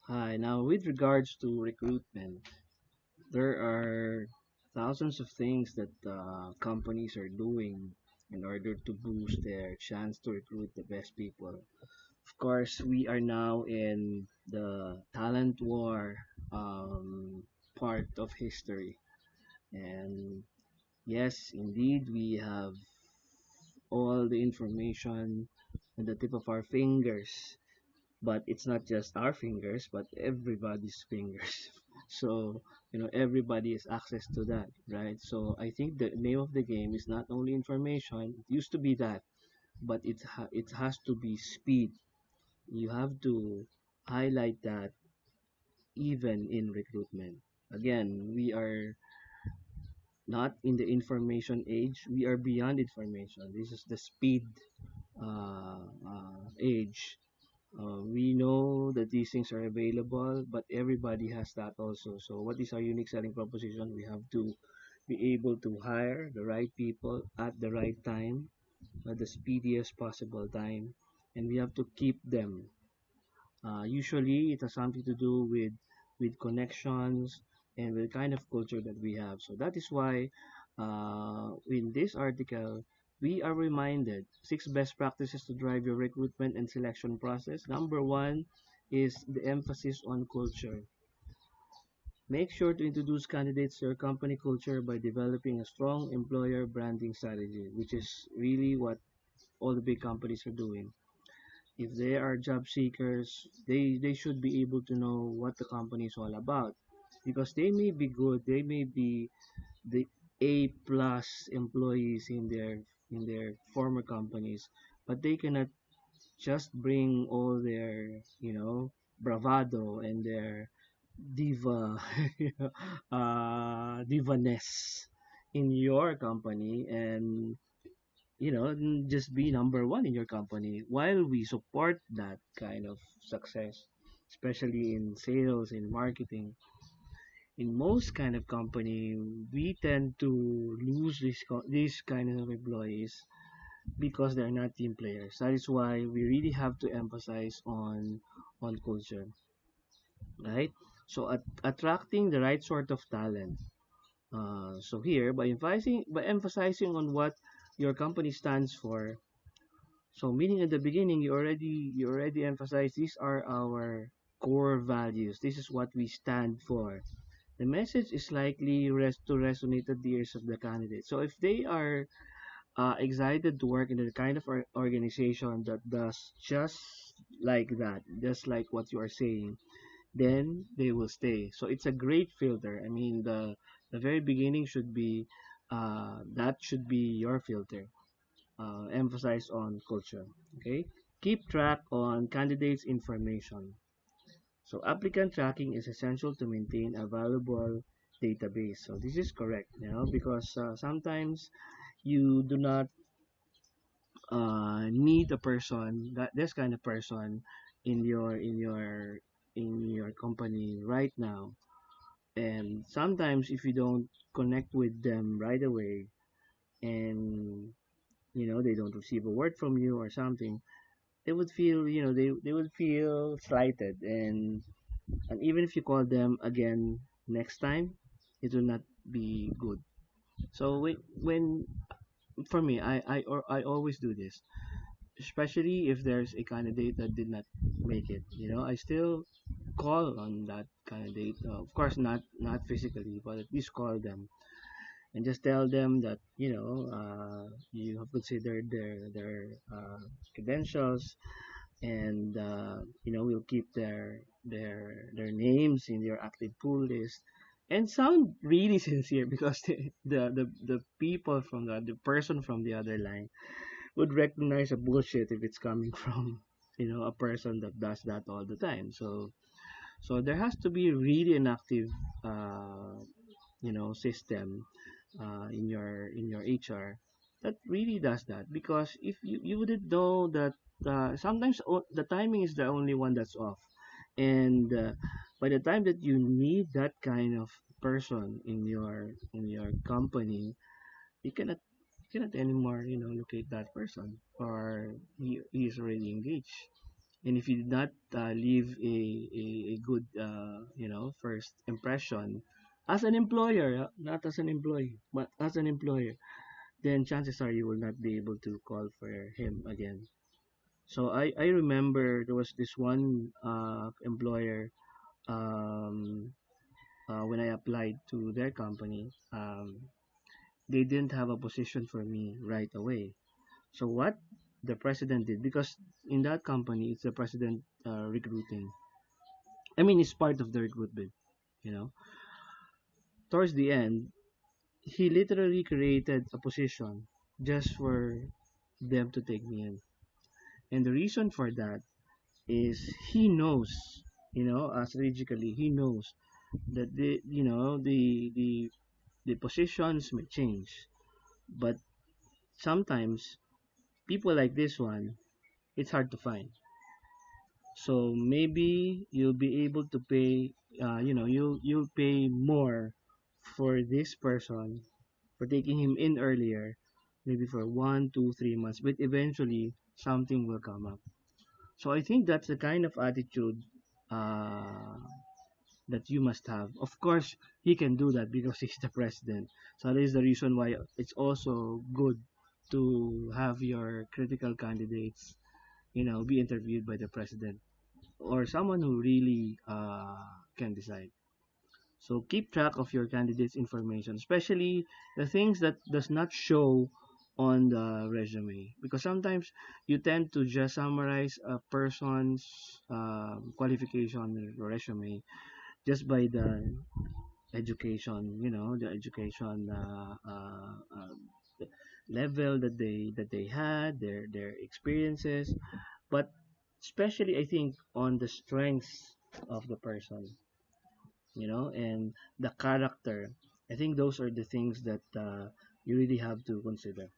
Hi. Now, with regards to recruitment, there are thousands of things that companies are doing in order to boost their chance to recruit the best people. Of course, we are now in the talent war part of history. And yes, indeed, we have all the information at the tip of our fingers, but it's not just our fingers but everybody's fingers. So everybody has access to that, right? So I think the name of the game is not only information. It used to be that, but it has to be speed. You have to highlight that even in recruitment. Again, we are not in the information age. We are beyond information. This is the speed age. We know that these things are available, but everybody has that also. So, what is our unique selling proposition? We have to be able to hire the right people at the right time, at the speediest possible time, and we have to keep them. Usually, it has something to do with connections and with the kind of culture that we have. So that is why, in this article, we are reminded six best practices to drive your recruitment and selection process. Number one is the emphasis on culture. Make sure to introduce candidates to your company culture by developing a strong employer branding strategy, which is really what all the big companies are doing. If they are job seekers, they should be able to know what the company is all about, because they may be good, they may be the A plus employees in their former companies, but they cannot just bring all their bravado and their diva divaness in your company, and just be number one in your company. While we support that kind of success, especially in sales, in marketing, in most kind of company, we tend to lose these kind of employees because they're not team players. That is why we really have to emphasize on culture, right? So attracting the right sort of talent. So here, by emphasizing on what your company stands for. So meaning at the beginning, you already emphasize these are our core values. This is what we stand for. The message is likely to resonate at the ears of the candidate. So if they are excited to work in the kind of organization that does just like that, just like what you are saying, then they will stay. So it's a great filter. I mean, the very beginning should be that should be your filter. Emphasize on culture. Okay, keep track on candidates' information. So applicant tracking is essential to maintain a valuable database. So this is correct, because sometimes you do not need a person that this kind of person in your company right now. And sometimes if you don't connect with them right away, and they don't receive a word from you or something, they would feel they would feel slighted, and even if you call them again next time, it will not be good. So when for me, I always do this, especially if there's a candidate that did not make it. I still call on that candidate. Of course, not physically, but at least call them and just tell them that you have considered their credentials, and we'll keep their names in your active pool list, and sound really sincere, because the people from the person from the other line would recognize a bullshit if it's coming from a person that does that all the time. So there has to be really an active system in your HR that really does that, because if you wouldn't know that sometimes the timing is the only one that's off, and by the time that you need that kind of person in your company, you cannot anymore locate that person, or he is already engaged. And if you did not leave a good first impression as an employer, not as an employee, but as an employer, then chances are you will not be able to call for him again. So I remember there was this one employer, um, when I applied to their company. They didn't have a position for me right away. So what the president did, because in that company it's the president recruiting. I mean, it's part of the recruitment. You know, towards the end, he literally created a position just for them to take me in. And the reason for that is he knows, strategically, he knows that the positions may change, but sometimes people like this one, it's hard to find. So maybe you'll be able to pay, you'll pay more for this person for taking him in earlier, maybe for 1, 2, 3 months, but eventually something will come up. So I think that's the kind of attitude uh, that you must have. Of course, he can do that because he's the president. So that is the reason why it's also good to have your critical candidates, be interviewed by the president or someone who really can decide. So keep track of your candidate's information, especially the things that does not show on the resume, because sometimes you tend to just summarize a person's qualification or resume just by the education, the education level that they had, their experiences, but especially I think on the strengths of the person, and the character. I think those are the things that you really have to consider.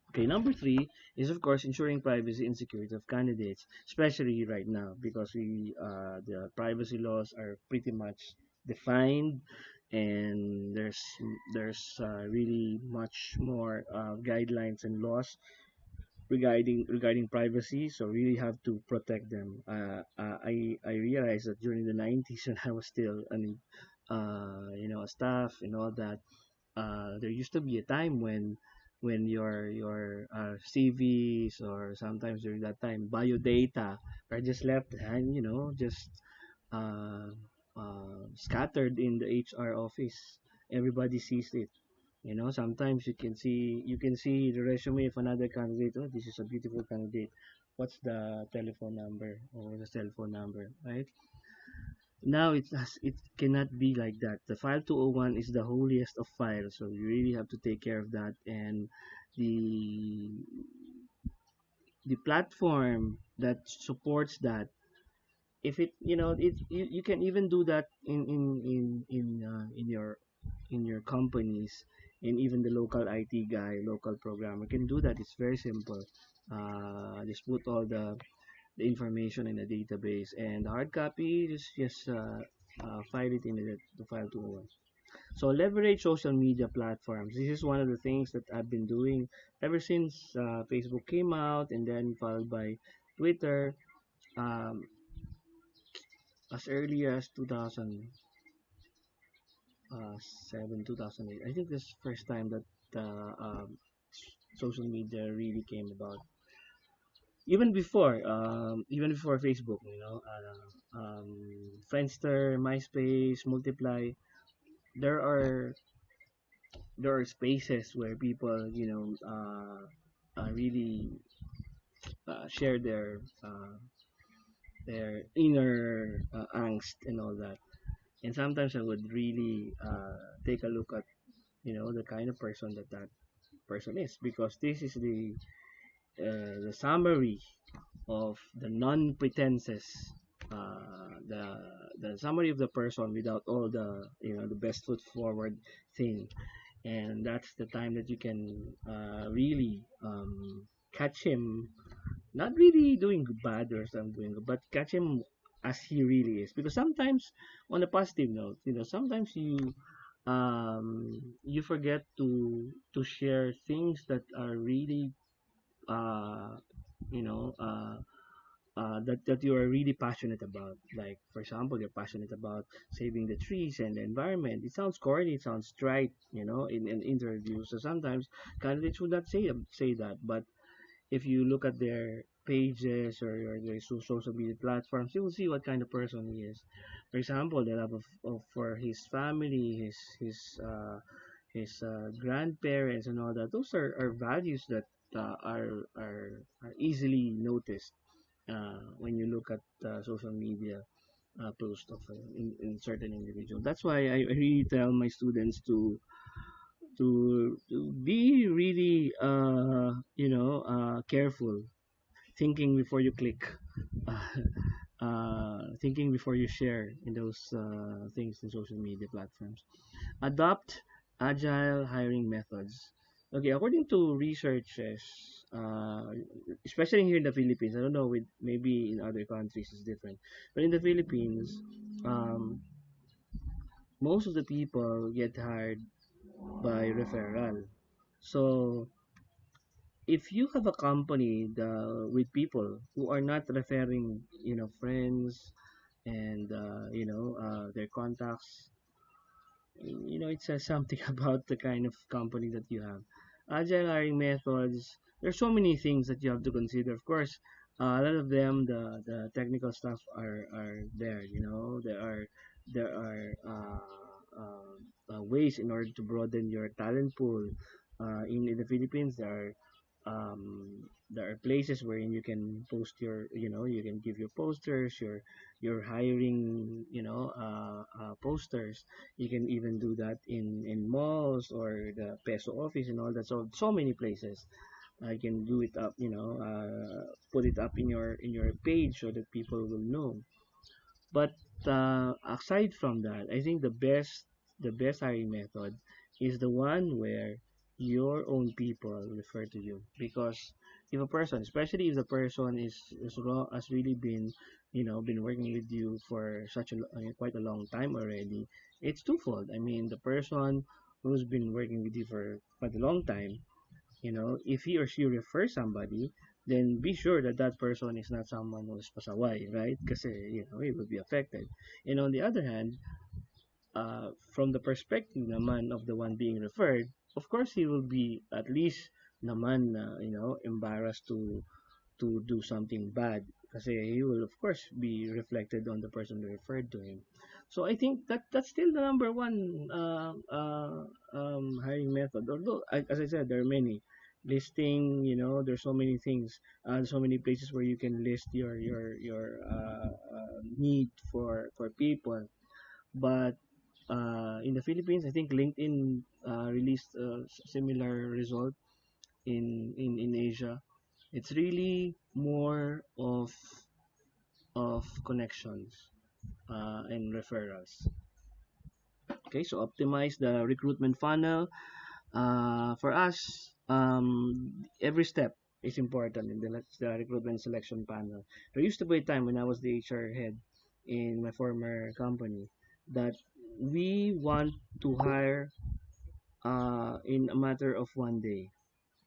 Okay, number three is of course ensuring privacy and security of candidates, especially right now because the privacy laws are pretty much defined, and there's really much more guidelines and laws regarding privacy. So really have to protect them. I realized that during the 90s when I was still a staff and all that, there used to be a time when your CVs or sometimes during that time bio data are just left and just uh, scattered in the HR office. Everybody sees it. Sometimes you can see the resume of another candidate. Oh, this is a beautiful candidate. What's the telephone number or the cell phone number, right? Now it cannot be like that. The file 201 is the holiest of files, so you really have to take care of that. And the the platform that supports that, if it you can even do that in your companies, and even the local IT guy, local programmer can do that. It's very simple. Just put all the information in a database, and the hard copy just file it in the file 201. So leverage social media platforms. This is one of the things that I've been doing ever since Facebook came out, and then followed by Twitter, um, as early as 2007, 2008. I think this is the first time that social media really came about. Even before Facebook, Friendster, MySpace, Multiply, there are there are spaces where people, really share their inner angst and all that. And sometimes I would really take a look at, the kind of person that person is, because this is the summary of the non-pretenses, the summary of the person without all the best foot forward thing. And that's the time that you can really catch him not really doing bad or something doing good, but catch him as he really is. Because sometimes, on a positive note, sometimes you forget to share things that are really uh you know uh that you are really passionate about. Like for example, you're passionate about saving the trees and the environment. It sounds corny, it sounds trite, in an interview. So sometimes candidates would not say that, but if you look at their pages or their social media platforms, you will see what kind of person he is. For example, the love of for his family, his grandparents and all that. Those are values that are easily noticed when you look at social media post of in certain individual. That's why I really tell my students to be really careful, thinking before you click, thinking before you share in those things in social media platforms. Adopt agile hiring methods. Okay, according to researches, uh, especially here in the Philippines, I don't know, with maybe in other countries it's different, but in the Philippines, um, most of the people get hired by referral. So if you have a company with people who are not referring, friends and their contacts, it says something about the kind of company that you have. Agile hiring methods. There's so many things that you have to consider. Of course, a lot of them, the technical stuff are there. There are ways in order to broaden your talent pool. In the Philippines, there are places wherein you can post you can give your posters, your hiring, posters. You can even do that in malls or the peso office and all that. So many places. I can do it up, put it up in your page so that people will know. But aside from that, I think the best hiring method is the one where your own people refer to you. Because if a person, especially if the person has really been working with you for quite a long time already, it's twofold. I mean, the person who's been working with you for quite a long time, if he or she refers somebody, then be sure that that person is not someone who is pasaway, right? Because he will be affected. And on the other hand, from the perspective naman of the one being referred, of course he will be at least naman embarrassed to do something bad, kasi he will of course be reflected on the person who referred to him. So I think that's still the number one hiring method. Although, as I said, there are many listing. There's so many things, so many places where you can list your need for people. But in the Philippines, I think LinkedIn released a similar result in Asia. It's really more of connections and referrals. Okay, so optimize the recruitment funnel. For us, every step is important in the recruitment selection panel. There used to be a time when I was the HR head in my former company that we want to hire in a matter of one day.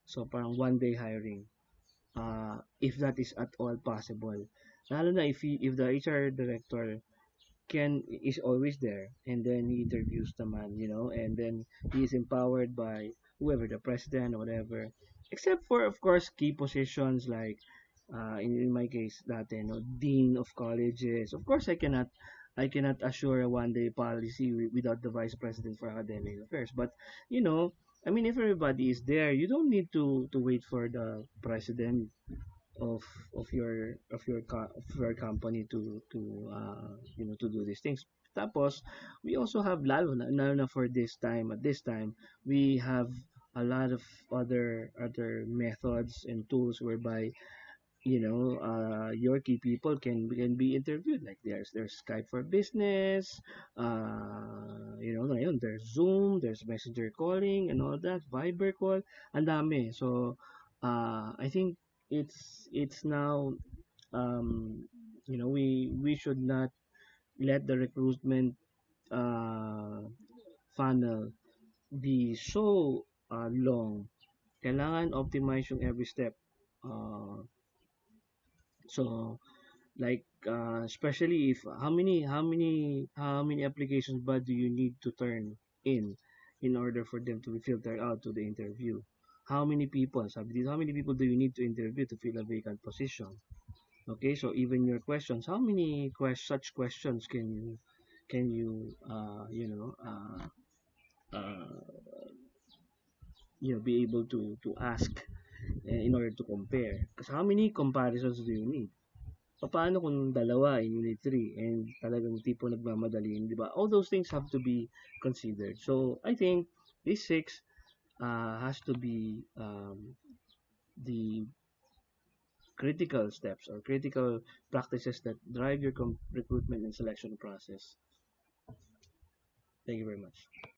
So parang one day hiring. If that is at all possible. Lalo na if the HR director is always there, and then he interviews the man, and then he is empowered by whoever, the president or whatever, except for of course key positions like in my case that dean of colleges. Of course I cannot assure a one day policy without the vice president for academic affairs. But you know I mean, if everybody is there, you don't need to wait for the president of of your company to do these things. Tapos we also have, lalo na for this time we have a lot of other methods and tools whereby your key people can be interviewed. Like there's Skype for Business, ngayon there's Zoom, there's Messenger calling and all that, Viber call, ang dami. So I think it's now, we should not let the recruitment uh, funnel be so long. Kailangan optimize yung every step. Uh, So like especially if how many applications but do you need to turn in order for them to be filtered out to the interview? How many people, sabi dito, how many people do you need to interview to fill a vacant position? Okay, so even your questions, how many such questions uh, be able to ask in order to compare? Because how many comparisons do you need? Paano kung dalawa in Unit 3 and talagang tipo nagmamadali, di ba? All those things have to be considered. So, I think this 6 has to be the critical steps or critical practices that drive your recruitment and selection process. Thank you very much.